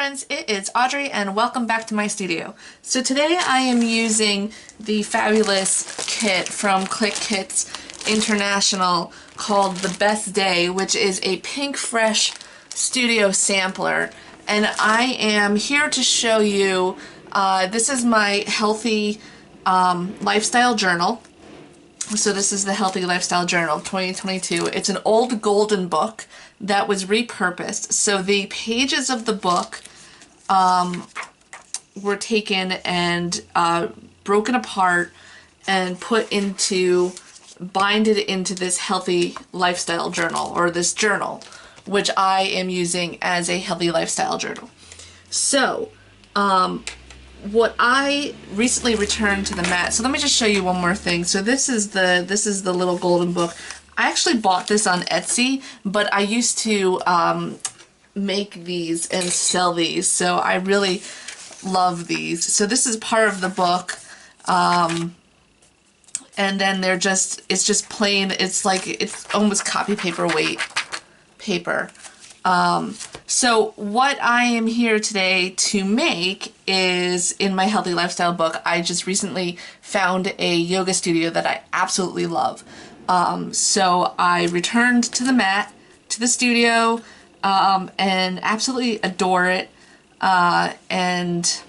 friends, it is Audrey and welcome back to my studio. So today I am using the fabulous kit from Clique International called The Best Day, which is a Pinkfresh studio sampler. And I am here to show you, this is my healthy lifestyle journal. So this is the Healthy Lifestyle Journal 2022. It's an old golden book that was repurposed. So the pages of the book were taken and broken apart and binded into this Healthy Lifestyle Journal, or this journal, which I am using as a Healthy Lifestyle Journal. So, what I recently returned to the mat. So let me just show you one more thing. So this is the little golden book. I actually bought this on Etsy, but I used to make these and sell these. So I really love these. So this is part of the book. And then it's just plain, it's almost copy paper weight paper. So what I am here today to make is, in my Healthy Lifestyle book, I just recently found a yoga studio that I absolutely love. So I returned to the mat, to the studio, and absolutely adore it. And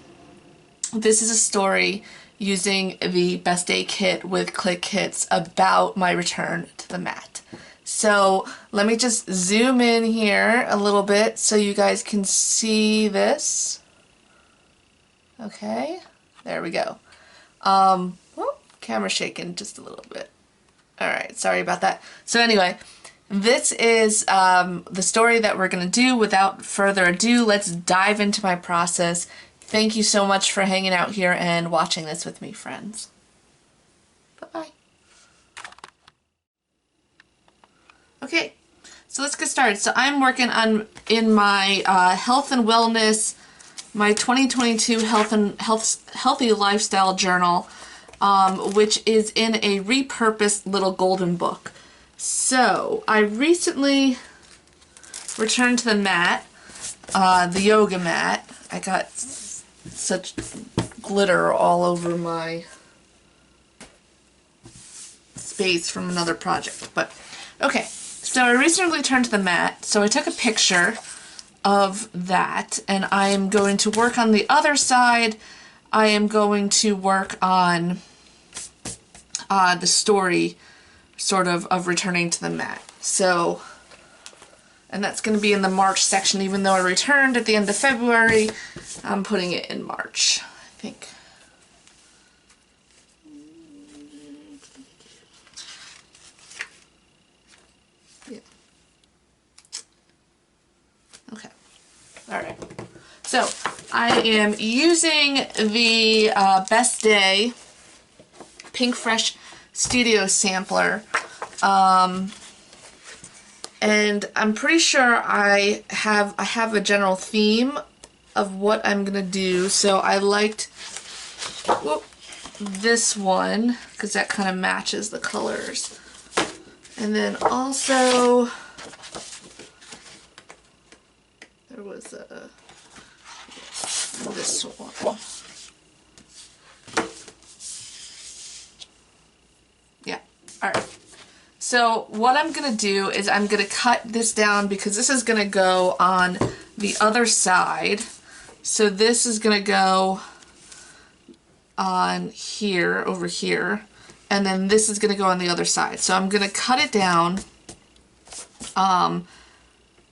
this is a story using the Best Day kit with Clique Kits about my return to the mat. So let me just zoom in here a little bit so you guys can see this. Okay, there we go. Camera shaking just a little bit. All right, sorry about that. So anyway, this is the story that we're gonna do. Without further ado, let's dive into my process. Thank you so much for hanging out here and watching this with me, friends. Bye-bye. Okay, so let's get started. So I'm working in my health and wellness, my 2022 healthy lifestyle journal, which is in a repurposed little golden book. So I recently returned to the mat, the yoga mat. I got such glitter all over my space from another project, but okay. So I recently returned to the mat, so I took a picture of that, and I am going to work on the other side. I am going to work on the story, sort of returning to the mat. So, and that's going to be in the March section, even though I returned at the end of February, I'm putting it in March, I think. Okay, all right. So I am using the Best Day Pinkfresh Studio Sampler, and I'm pretty sure I have a general theme of what I'm gonna do. So I liked this one because that kind of matches the colors, and then also. There was this one. Yeah, alright. So what I'm going to do is I'm going to cut this down because this is going to go on the other side. So this is going to go on here, over here, and then this is going to go on the other side. So I'm going to cut it down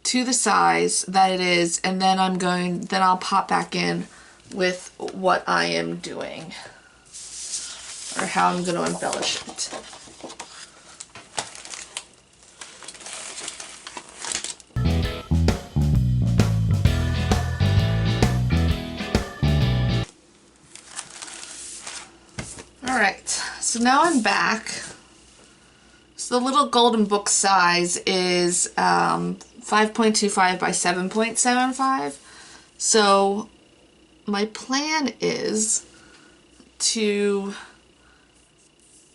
to the size that it is, and then I'll pop back in with what I am doing, or how I'm going to embellish it. Alright, so now I'm back. So the little golden book size is 5.25 by 7.75. So my plan is to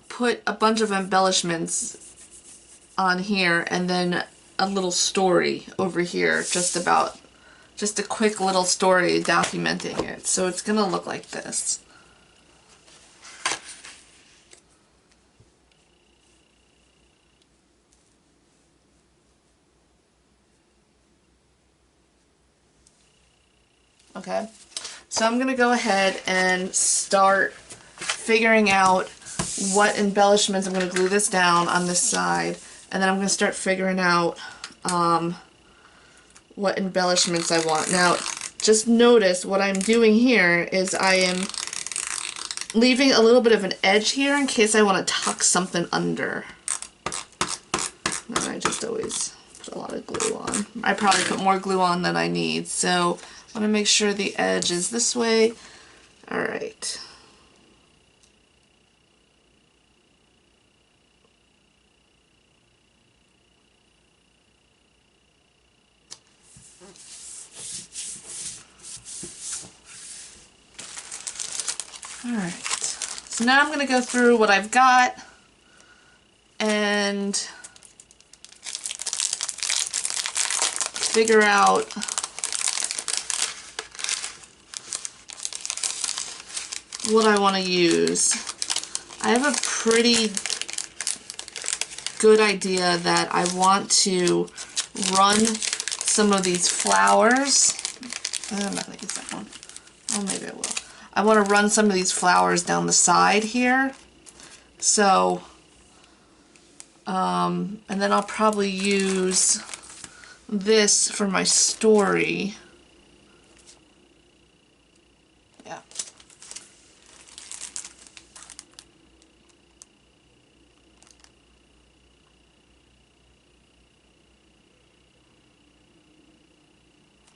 put a bunch of embellishments on here and then a little story over here just about just a quick little story documenting it. So it's gonna look like this. Okay, so I'm gonna go ahead and start figuring out what embellishments. I'm gonna glue this down on this side, and then I'm gonna start figuring out what embellishments I want. Now, just notice what I'm doing here is I am leaving a little bit of an edge here in case I want to tuck something under. And I just always put a lot of glue on. I probably put more glue on than I need, so I want to make sure the edge is this way. Alright. Alright, so now I'm going to go through what I've got and figure out what I want to use. I have a pretty good idea that I want to run some of these flowers. I'm not going to use that one. Oh, maybe I will. I want to run some of these flowers down the side here. So, and then I'll probably use this for my story. Yeah.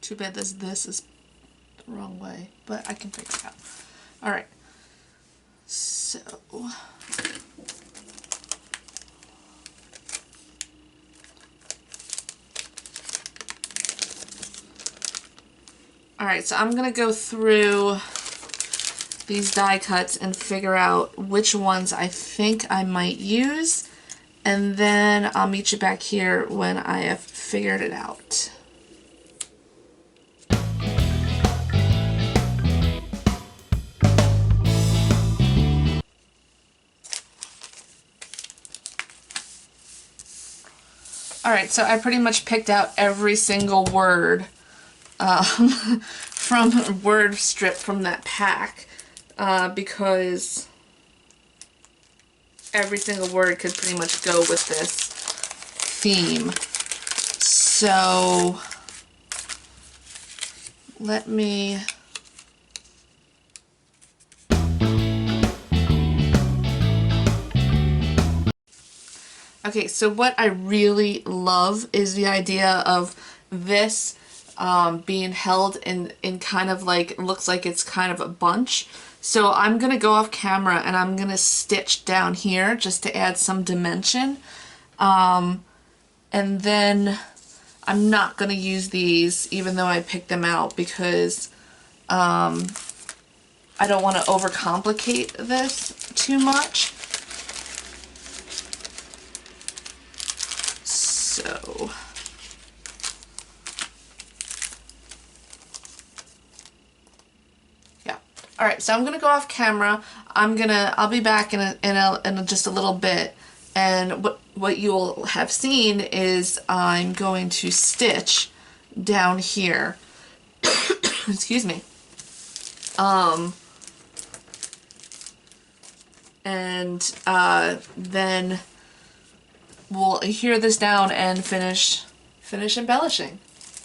Too bad this is the wrong way, but I can figure it out. Alright, so alright, so I'm gonna go through these die cuts and figure out which ones I think I might use, and then I'll meet you back here when I have figured it out. Alright, so I pretty much picked out every single word from word strip from that pack because every single word could pretty much go with this theme. So let me... Okay, so what I really love is the idea of this being held in kind of like, looks like it's kind of a bunch. So I'm going to go off camera and I'm going to stitch down here just to add some dimension. And then I'm not going to use these even though I picked them out because I don't want to overcomplicate this too much. So yeah. All right, so I'm gonna go off camera. I'll be back in just a little bit, and what you'll have seen is I'm going to stitch down here. Excuse me. And then we'll adhere this down and finish embellishing.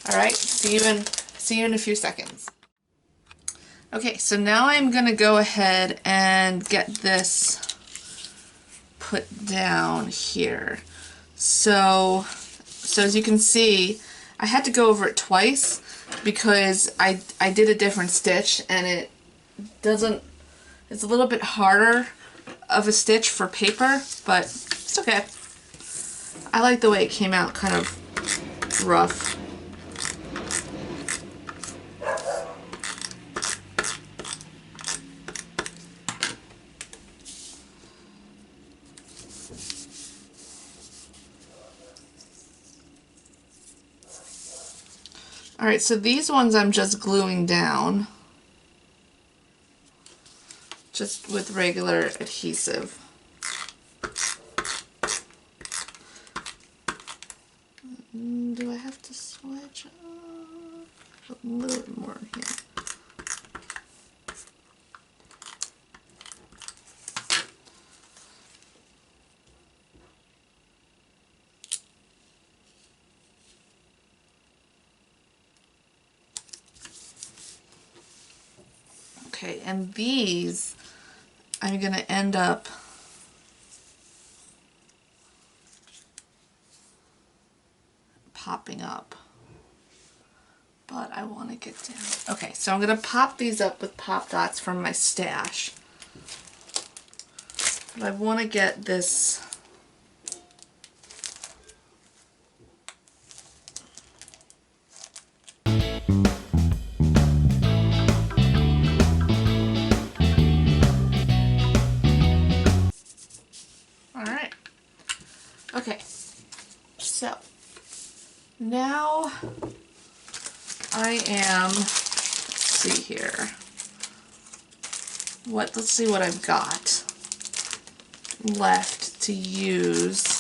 All right, see you in a few seconds. Okay, so now I'm gonna go ahead and get this put down here. So as you can see, I had to go over it twice because I did a different stitch and it's a little bit harder of a stitch for paper, but it's okay. I like the way it came out, kind of rough. Alright, so these ones I'm just gluing down. Just with regular adhesive. Do I have to switch up a little bit more here? Okay, and these I'm going to end up popping up, but I want to get down. Okay, so I'm going to pop these up with pop dots from my stash, but I want to get this alright. Okay, so now I am, let's see here, let's see what I've got left to use.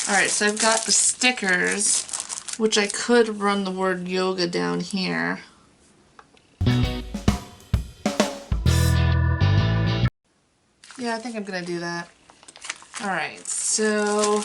Alright, so I've got the stickers, which I could run the word yoga down here. Yeah, I think I'm gonna do that. Alright, so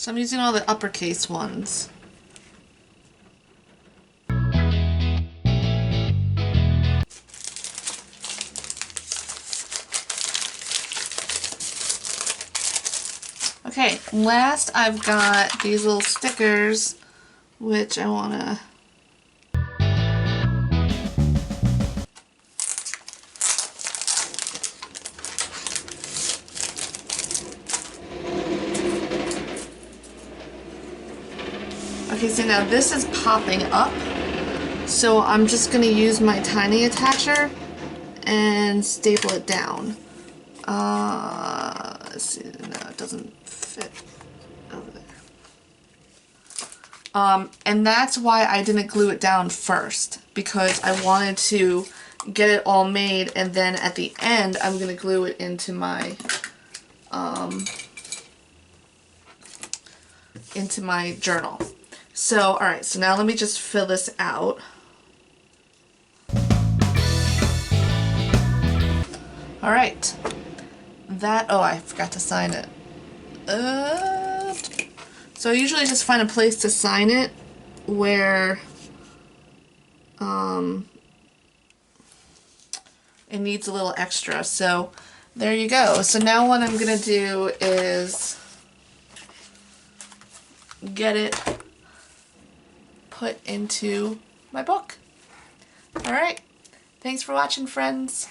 I'm using all the uppercase ones. Okay, last I've got these little stickers, which I want to okay, so now this is popping up, so I'm just going to use my tiny attacher and staple it down. Let's see, no, it doesn't fit over there. And that's why I didn't glue it down first, because I wanted to get it all made, and then at the end I'm going to glue it into my journal. So, alright, so now let me just fill this out. Alright. Oh, I forgot to sign it. So I usually just find a place to sign it where it needs a little extra. So there you go. So now what I'm going to do is get it put into my book. Alright, thanks for watching, friends.